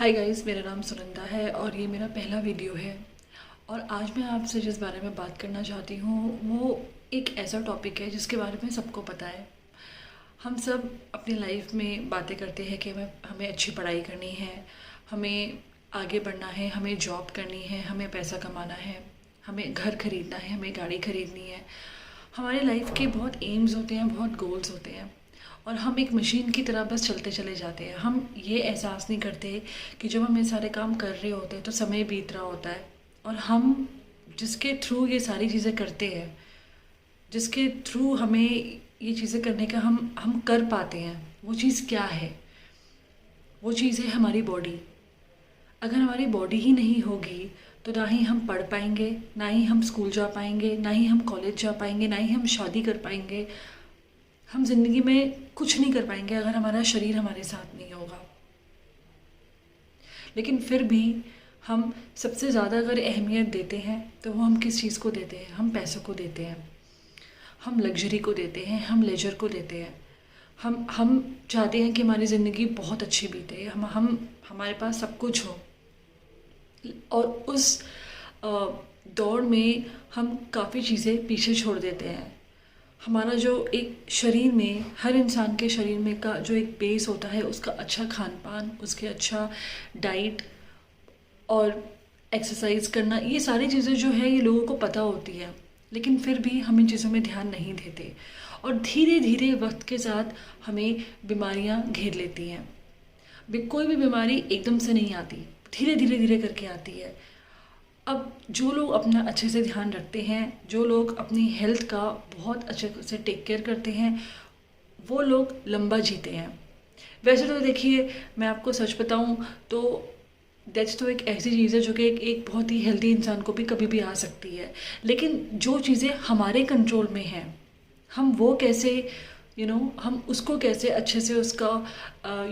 Hi guys, मेरा नाम सुनंदा है और ये मेरा पहला वीडियो है। और आज मैं आपसे जिस बारे में बात करना चाहती हूँ वो एक ऐसा टॉपिक है जिसके बारे में सबको पता है। हम सब अपनी लाइफ में बातें करते हैं कि हमें हमें अच्छी पढ़ाई करनी है, हमें आगे बढ़ना है, हमें जॉब करनी है, हमें पैसा कमाना है, हमें घर खरीदना है, हमें गाड़ी खरीदनी है। हमारे लाइफ के बहुत एम्स होते हैं, बहुत गोल्स होते हैं और हम एक मशीन की तरह बस चलते चले जाते हैं। हम ये एहसास नहीं करते कि जब हम ये सारे काम कर रहे होते हैं तो समय बीत रहा होता है और हम जिसके थ्रू ये सारी चीज़ें करते हैं, जिसके थ्रू हमें ये चीज़ें करने का हम कर पाते हैं, वो चीज़ क्या है? वो चीज़ है हमारी बॉडी। अगर हमारी बॉडी ही नहीं होगी तो ना ही हम पढ़ पाएंगे, ना ही हम स्कूल जा पाएंगे, ना ही हम कॉलेज जा पाएंगे, ना ही हम शादी कर पाएंगे। हम ज़िंदगी में कुछ नहीं कर पाएंगे अगर हमारा शरीर हमारे साथ नहीं होगा। लेकिन फिर भी हम सबसे ज़्यादा अगर अहमियत देते हैं तो वो हम किस चीज़ को देते हैं? हम पैसों को देते हैं, हम लग्जरी को देते हैं, हम लेजर को देते हैं। हम चाहते हैं कि हमारी ज़िंदगी बहुत अच्छी बीते, हम हमारे पास सब कुछ हो। और उस दौड़ में हम काफ़ी चीज़ें पीछे छोड़ देते हैं। हमारा जो एक शरीर में, हर इंसान के शरीर में का जो एक बेस होता है, उसका अच्छा खान पान, उसके अच्छा डाइट और एक्सरसाइज करना, ये सारी चीज़ें जो है ये लोगों को पता होती है। लेकिन फिर भी हम इन चीज़ों में ध्यान नहीं देते और धीरे धीरे वक्त के साथ हमें बीमारियां घेर लेती हैं। कोई भी बीमारी एकदम से नहीं आती, धीरे धीरे धीरे करके आती है। अब जो लोग अपना अच्छे से ध्यान रखते हैं, जो लोग अपनी हेल्थ का बहुत अच्छे से टेक केयर करते हैं, वो लोग लंबा जीते हैं। वैसे तो देखिए, मैं आपको सच बताऊं तो डेथ तो एक ऐसी चीज़ है जो कि एक बहुत ही हेल्दी इंसान को भी कभी भी आ सकती है। लेकिन जो चीज़ें हमारे कंट्रोल में हैं, हम वो कैसे हम उसको कैसे अच्छे से उसका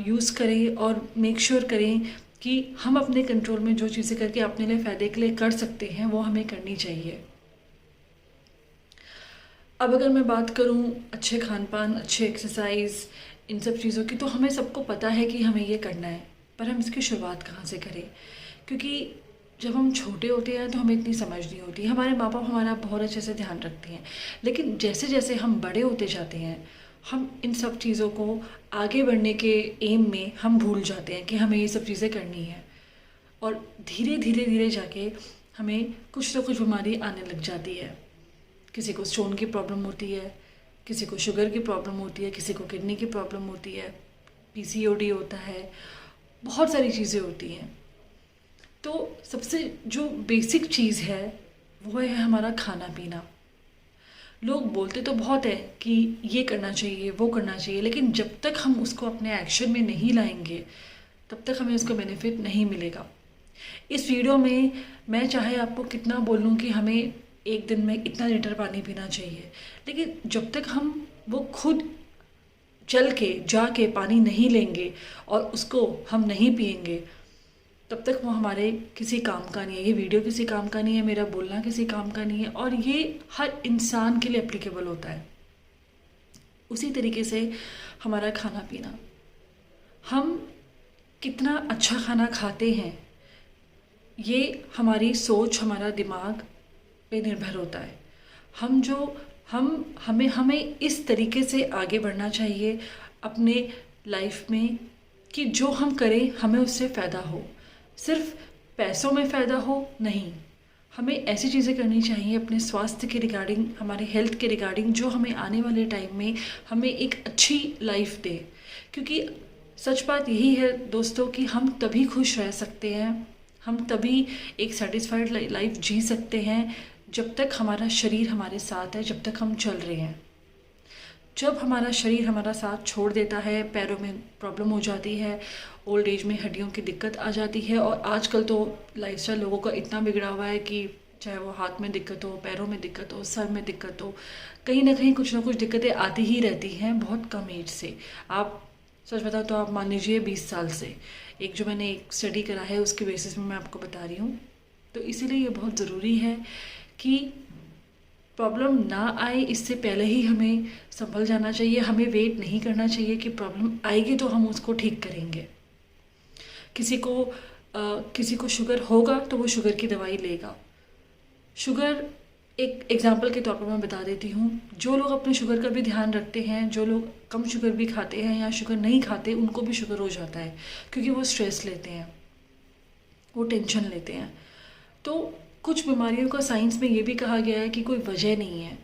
यूज़ करें और मेक श्योर करें कि हम अपने कंट्रोल में जो चीज़ें करके अपने लिए फ़ायदे के लिए कर सकते हैं वो हमें करनी चाहिए। अब अगर मैं बात करूं अच्छे खान पान, अच्छे एक्सरसाइज, इन सब चीज़ों की, तो हमें सबको पता है कि हमें ये करना है, पर हम इसकी शुरुआत कहाँ से करें? क्योंकि जब हम छोटे होते हैं तो हमें इतनी समझ नहीं होती। हमारे माँ बाप हमारा बहुत अच्छे से ध्यान रखते हैं, लेकिन जैसे जैसे हम बड़े होते जाते हैं हम इन सब चीज़ों को आगे बढ़ने के एम में हम भूल जाते हैं कि हमें ये सब चीज़ें करनी है। और धीरे धीरे धीरे जाके हमें कुछ ना कुछ बीमारी आने लग जाती है। किसी को स्टोन की प्रॉब्लम होती है, किसी को शुगर की प्रॉब्लम होती है, किसी को किडनी की प्रॉब्लम होती है, पीसीओडी होता है, बहुत सारी चीज़ें होती हैं। तो सबसे जो बेसिक चीज़ है वो है हमारा खाना पीना। लोग बोलते तो बहुत है कि ये करना चाहिए, वो करना चाहिए, लेकिन जब तक हम उसको अपने एक्शन में नहीं लाएंगे तब तक हमें उसका बेनिफिट नहीं मिलेगा। इस वीडियो में मैं चाहे आपको कितना बोलूँ कि हमें एक दिन में इतना लीटर पानी पीना चाहिए, लेकिन जब तक हम वो खुद चल के जाके पानी नहीं लेंगे और उसको हम नहीं पिएंगे तब तक वो हमारे किसी काम का नहीं है। ये वीडियो किसी काम का नहीं है, मेरा बोलना किसी काम का नहीं है, और ये हर इंसान के लिए एप्लीकेबल होता है। उसी तरीके से हमारा खाना पीना, हम कितना अच्छा खाना खाते हैं ये हमारी सोच, हमारा दिमाग पे निर्भर होता है। हम जो हमें इस तरीके से आगे बढ़ना चाहिए अपने लाइफ में कि जो हम करें हमें उससे फ़ायदा हो, सिर्फ पैसों में फ़ायदा हो नहीं। हमें ऐसी चीज़ें करनी चाहिए अपने स्वास्थ्य के रिगार्डिंग, हमारे हेल्थ के रिगार्डिंग, जो हमें आने वाले टाइम में हमें एक अच्छी लाइफ दे। क्योंकि सच बात यही है दोस्तों कि हम तभी खुश रह सकते हैं, हम तभी एक सेटिस्फाइड लाइफ जी सकते हैं जब तक हमारा शरीर हमारे साथ है, जब तक हम चल रहे हैं। जब हमारा शरीर हमारा साथ छोड़ देता है, पैरों में प्रॉब्लम हो जाती है, ओल्ड एज में हड्डियों की दिक्कत आ जाती है। और आजकल तो लाइफस्टाइल लोगों का इतना बिगड़ा हुआ है कि चाहे वो हाथ में दिक्कत हो, पैरों में दिक्कत हो, सर में दिक्कत हो, कहीं ना कहीं कुछ ना कुछ दिक्कतें आती ही रहती हैं बहुत कम एज से। आप सच बताओ तो आप मान लीजिए 20 साल से, एक जो मैंने एक स्टडी करा है उसके बेसिस में मैं आपको बता रही हूँ। तो इसीलिए ये बहुत ज़रूरी है कि प्रॉब्लम ना आए इससे पहले ही हमें संभल जाना चाहिए। हमें वेट नहीं करना चाहिए कि प्रॉब्लम आएगी तो हम उसको ठीक करेंगे। किसी को शुगर होगा तो वो शुगर की दवाई लेगा। शुगर एक एग्जांपल के तौर पर मैं बता देती हूँ, जो लोग अपने शुगर का भी ध्यान रखते हैं, जो लोग कम शुगर भी खाते हैं या शुगर नहीं खाते, उनको भी शुगर हो जाता है क्योंकि वो स्ट्रेस लेते हैं, वो टेंशन लेते हैं। तो कुछ बीमारियों का साइंस में ये भी कहा गया है कि कोई वजह नहीं है,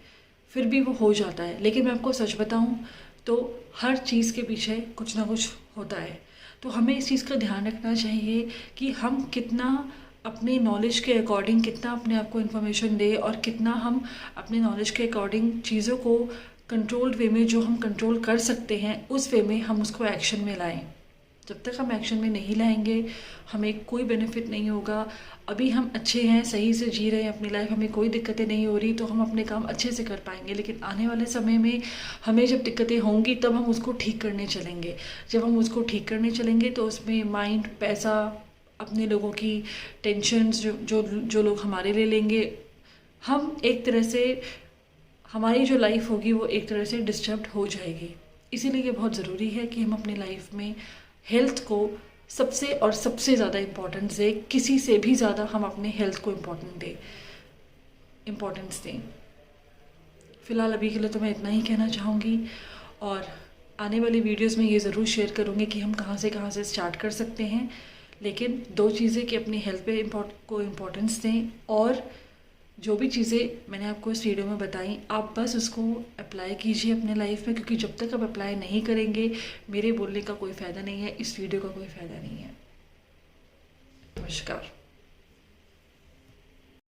फिर भी वो हो जाता है। लेकिन मैं आपको सच बताऊँ तो हर चीज़ के पीछे कुछ ना कुछ होता है। तो हमें इस चीज़ का ध्यान रखना चाहिए कि हम कितना अपने नॉलेज के अकॉर्डिंग कितना अपने आप को इन्फॉर्मेशन दें और कितना हम अपने नॉलेज के अकॉर्डिंग चीज़ों को कंट्रोल्ड वे में, जो हम कंट्रोल कर सकते हैं उस वे में हम उसको एक्शन में लाएं। जब तक हम एक्शन में नहीं लाएंगे हमें कोई बेनिफिट नहीं होगा। अभी हम अच्छे हैं, सही से जी रहे हैं अपनी लाइफ, हमें कोई दिक्कतें नहीं हो रही, तो हम अपने काम अच्छे से कर पाएंगे। लेकिन आने वाले समय में हमें जब दिक्कतें होंगी तब हम उसको ठीक करने चलेंगे। जब हम उसको ठीक करने चलेंगे तो उसमें माइंड, पैसा, अपने लोगों की टेंशन्स जो लोग हमारे ले लेंगे, हम एक तरह से, हमारी जो लाइफ होगी वो एक तरह से डिस्टर्ब हो जाएगी। इसीलिए ये बहुत ज़रूरी है कि हम अपनी लाइफ में हेल्थ को सबसे ज़्यादा इम्पोर्टेंस दें। किसी से भी ज़्यादा हम अपने हेल्थ को इम्पोर्टेंस दें। फ़िलहाल अभी के लिए तो मैं इतना ही कहना चाहूँगी, और आने वाली वीडियोस में ये ज़रूर शेयर करूँगी कि हम कहाँ से स्टार्ट कर सकते हैं। लेकिन दो चीज़ें कि अपनी हेल्थ पे इम्पोर्टेंस दें, और जो भी चीज़ें मैंने आपको इस वीडियो में बताई आप बस उसको अप्लाई कीजिए अपने लाइफ में, क्योंकि जब तक आप अप्लाई नहीं करेंगे मेरे बोलने का कोई फ़ायदा नहीं है, इस वीडियो का कोई फ़ायदा नहीं है। नमस्कार।